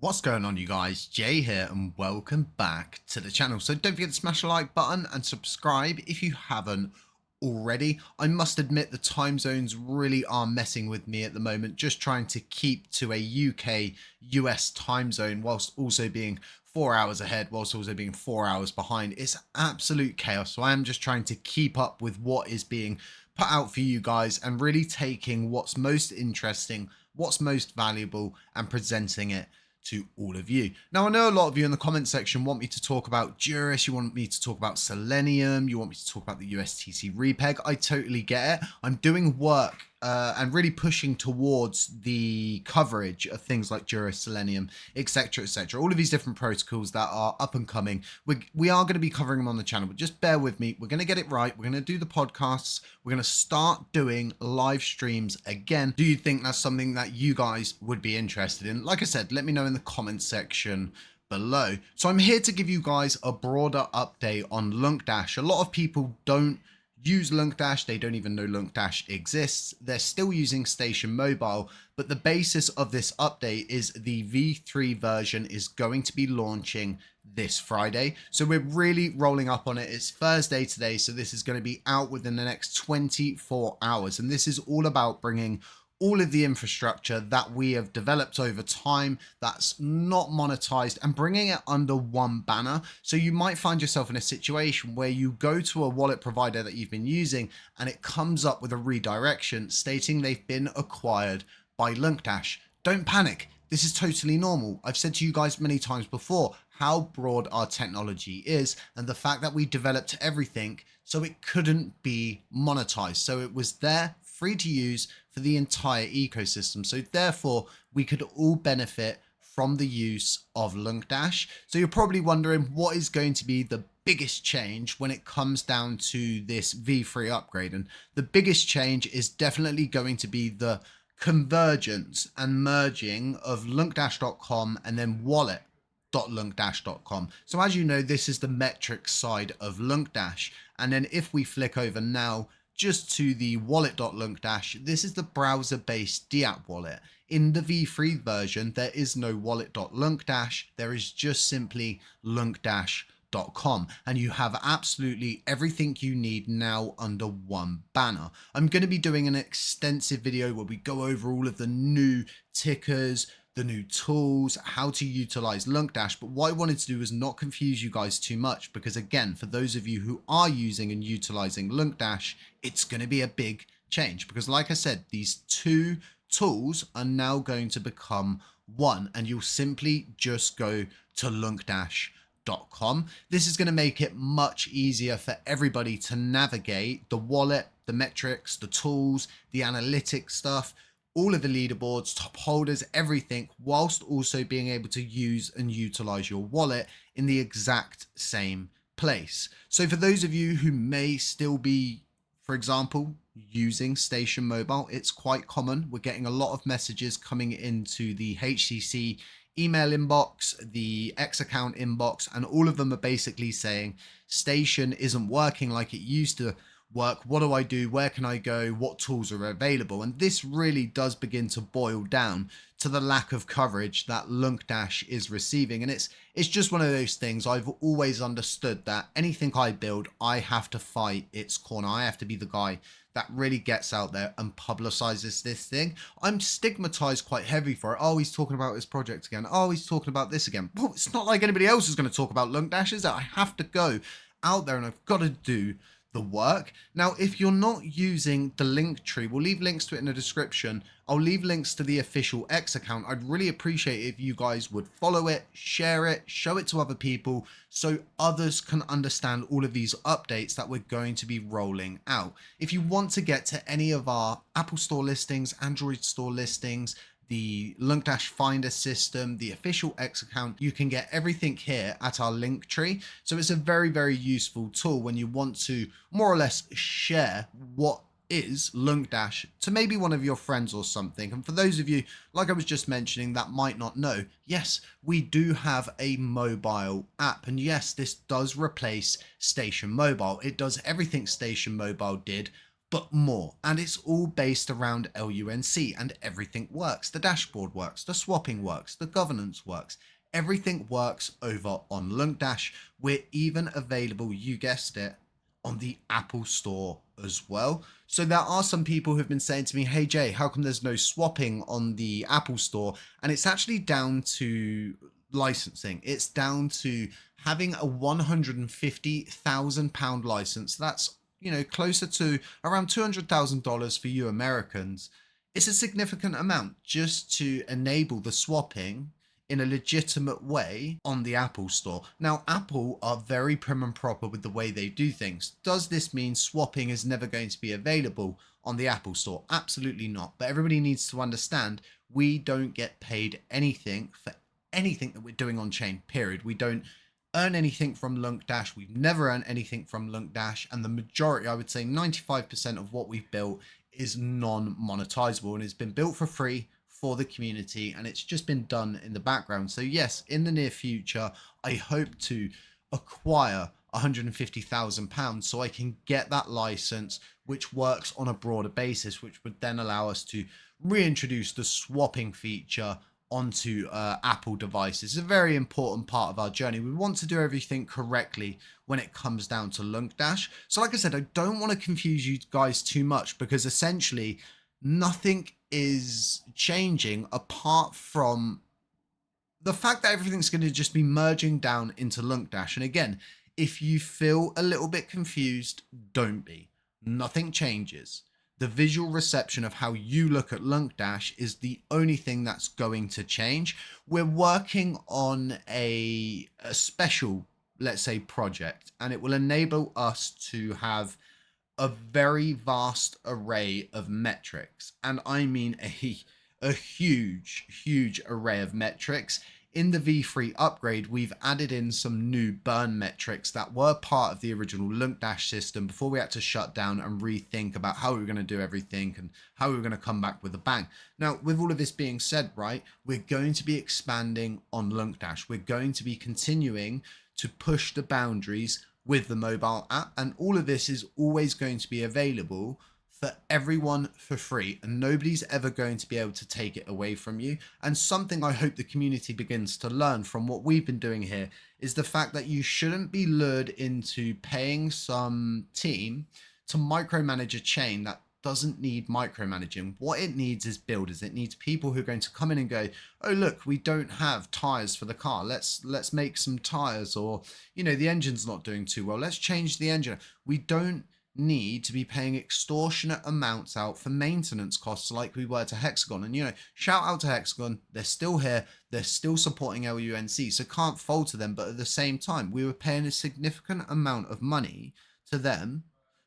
What's going on, you guys? Jay here and welcome back to the channel. So don't forget to smash the like button and subscribe if you haven't already. I must admit the time zones really are messing with me at the moment, just trying to keep to a UK US time zone whilst also being 4 hours ahead, whilst also being 4 hours behind. It's absolute chaos. So I am just trying to keep up with what is being put out for you guys and really taking what's most interesting, what's most valuable, and presenting it to all of you. Now, I know a lot of you in the comment section want me to talk about Juris, you want me to talk about Selenium, you want me to talk about the USTC repeg. I totally get it. I'm doing work and really pushing towards the coverage of things like Juris, Selenium, etc., etc. All of these different protocols that are up and coming. We are going to be covering them on the channel, but just bear with me. We're going to get it right. We're going to do the podcasts. We're going to start doing live streams again. Do you think that's something that you guys would be interested in? Like I said, let me know in the comment section below. So I'm here to give you guys a broader update on LUNCDash. A lot of people don't use LUNCDash, they don't even know LUNCDash exists. They're still using Station Mobile, but the basis of this update is the V3 version is going to be launching this Friday. So we're really rolling up on it. It's Thursday today, so this is going to be out within the next 24 hours. And this is all about bringing all of the infrastructure that we have developed over time that's not monetized and bringing it under one banner. So you might find yourself in a situation where you go to a wallet provider that you've been using and it comes up with a redirection stating they've been acquired by LUNCDash. Don't panic. This is totally normal. I've said to you guys many times before how broad our technology is and the fact that we developed everything so it couldn't be monetized. So it was there, free to use for the entire ecosystem. So therefore, we could all benefit from the use of LUNCDash. So you're probably wondering what is going to be the biggest change when it comes down to this V3 upgrade. And the biggest change is definitely going to be the convergence and merging of LUNCDash.com and then wallet.LUNCDash.com. So as you know, this is the metrics side of LUNCDash. And then if we flick over now just to the wallet.LUNCDash, this is the browser-based DApp wallet. In the V3 version, there is no wallet.LUNCDash. There is just simply LUNCDash.com, and you have absolutely everything you need now under one banner. I'm going to be doing an extensive video where we go over all of the new tickers, the new tools, how to utilize LUNCDash. But what I wanted to do was not confuse you guys too much, because again, for those of you who are using and utilizing LUNCDash, it's going to be a big change, because like I said, these two tools are now going to become one, and you'll simply just go to LUNCDash.com. This is going to make it much easier for everybody to navigate the wallet, the metrics, the tools, the analytics stuff, all of the leaderboards, top holders, everything, whilst also being able to use and utilize your wallet in the exact same place. So for those of you who may still be, for example, using Station Mobile, it's quite common. We're getting a lot of messages coming into the HCC email inbox, the X account inbox, and all of them are basically saying Station isn't working like it used to work. What do I do? Where can I go? What tools are available? And this really does begin to boil down to the lack of coverage that LUNCDash is receiving. And it's just one of those things. I've always understood that anything I build, I have to fight its corner. I have to be the guy that really gets out there and publicizes this thing. I'm stigmatized quite heavy for it. Oh, he's talking about his project again. Oh, he's talking about this again. Well, it's not like anybody else is going to talk about LUNCDash, is it? I have to go out there and I've got to do the work. Now, if you're not using the link tree, we'll leave links to it in the description. I'll leave links to the official X account. I'd really appreciate it if you guys would follow it, share it, show it to other people so others can understand all of these updates that we're going to be rolling out. If you want to get to any of our Apple Store listings, Android Store listings, the LUNCDash Finder system, the official X account, you can get everything here at our link tree. So it's a very, very useful tool when you want to more or less share what is LUNCDash to maybe one of your friends or something. And for those of you, like I was just mentioning, that might not know, yes, we do have a mobile app. And yes, this does replace Station Mobile. It does everything Station Mobile did, but more. And it's all based around LUNC, and everything works. The dashboard works, the swapping works, the governance works. Everything works over on LUNCDash. We're even available, you guessed it, on the Apple Store as well. So there are some people who've been saying to me, hey Jay, how come there's no swapping on the Apple Store? And it's actually down to licensing. It's down to having a £150,000 license. That's, you know, closer to around $200,000 for you Americans. It's a significant amount just to enable the swapping in a legitimate way on the Apple Store. Now, Apple are very prim and proper with the way they do things. Does this mean swapping is never going to be available on the Apple Store? Absolutely not. But everybody needs to understand we don't get paid anything for anything that we're doing on chain, period. We don't earn anything from LUNCDash. We've never earned anything from LUNCDash. And the majority, I would say 95% of what we've built is non-monetizable and it's been built for free for the community, and it's just been done in the background. So yes, in the near future, I hope to acquire £150,000 so I can get that license, which works on a broader basis, which would then allow us to reintroduce the swapping feature onto Apple devices. It's a very important part of our journey. We want to do everything correctly when it comes down to LUNCDash. So like I said, I don't want to confuse you guys too much, because essentially nothing is changing apart from the fact that everything's going to just be merging down into LUNCDash. And again, if you feel a little bit confused, don't be. Nothing changes. The visual reception of how you look at LUNCDash is the only thing that's going to change. We're working on a special, let's say, project, and it will enable us to have a very vast array of metrics. And I mean a huge array of metrics. In the V3 upgrade, we've added in some new burn metrics that were part of the original LUNCDash system before we had to shut down and rethink about how we were going to do everything and how we were going to come back with a bang. Now, with all of this being said, right, we're going to be expanding on LUNCDash. We're going to be continuing to push the boundaries with the mobile app, and all of this is always going to be available for everyone for free, and nobody's ever going to be able to take it away from you. And something I hope the community begins to learn from what we've been doing here is the fact that you shouldn't be lured into paying some team to micromanage a chain that doesn't need micromanaging. What it needs is builders. It needs people who are going to come in and go, oh look, we don't have tires for the car, let's make some tires. Or, you know, the engine's not doing too well, let's change the engine. We don't need to be paying extortionate amounts out for maintenance costs like we were to Hexagon. And, you know, shout out to Hexagon, they're still here, they're still supporting LUNC, so can't fault to them. But at the same time, we were paying a significant amount of money to them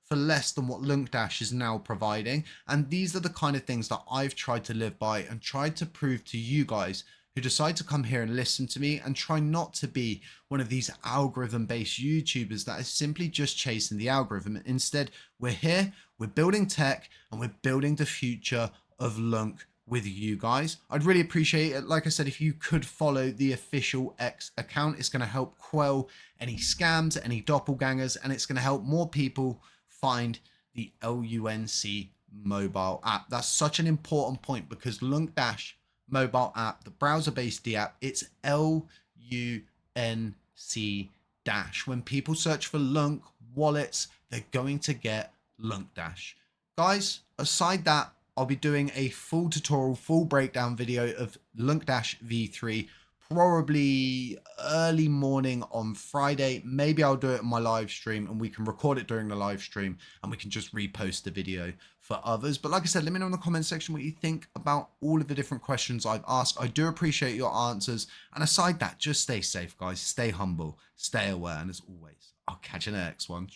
for less than what LUNCDash is now providing. And these are the kind of things that I've tried to live by and tried to prove to you guys who decide to come here and listen to me, and try not to be one of these algorithm-based YouTubers that is simply just chasing the algorithm. Instead, we're here, we're building tech, and we're building the future of LUNC with you guys. I'd really appreciate it. Like I said, if you could follow the official X account, it's going to help quell any scams, any doppelgangers, and it's going to help more people find the LUNC mobile app. That's such an important point, because LUNCDash mobile app, the browser-based app, it's LUNC dash. When people search for LUNC wallets, they're going to get LUNCDash. Guys, aside that, I'll be doing a full tutorial, full breakdown video of LUNCDash V3 probably early morning on Friday. Maybe I'll do it on my live stream and we can record it during the live stream and we can just repost the video for others. But like I said, let me know in the comment section what you think about all of the different questions I've asked. I do appreciate your answers. And aside that, just stay safe, guys. Stay humble, stay aware. And as always, I'll catch you in the next one.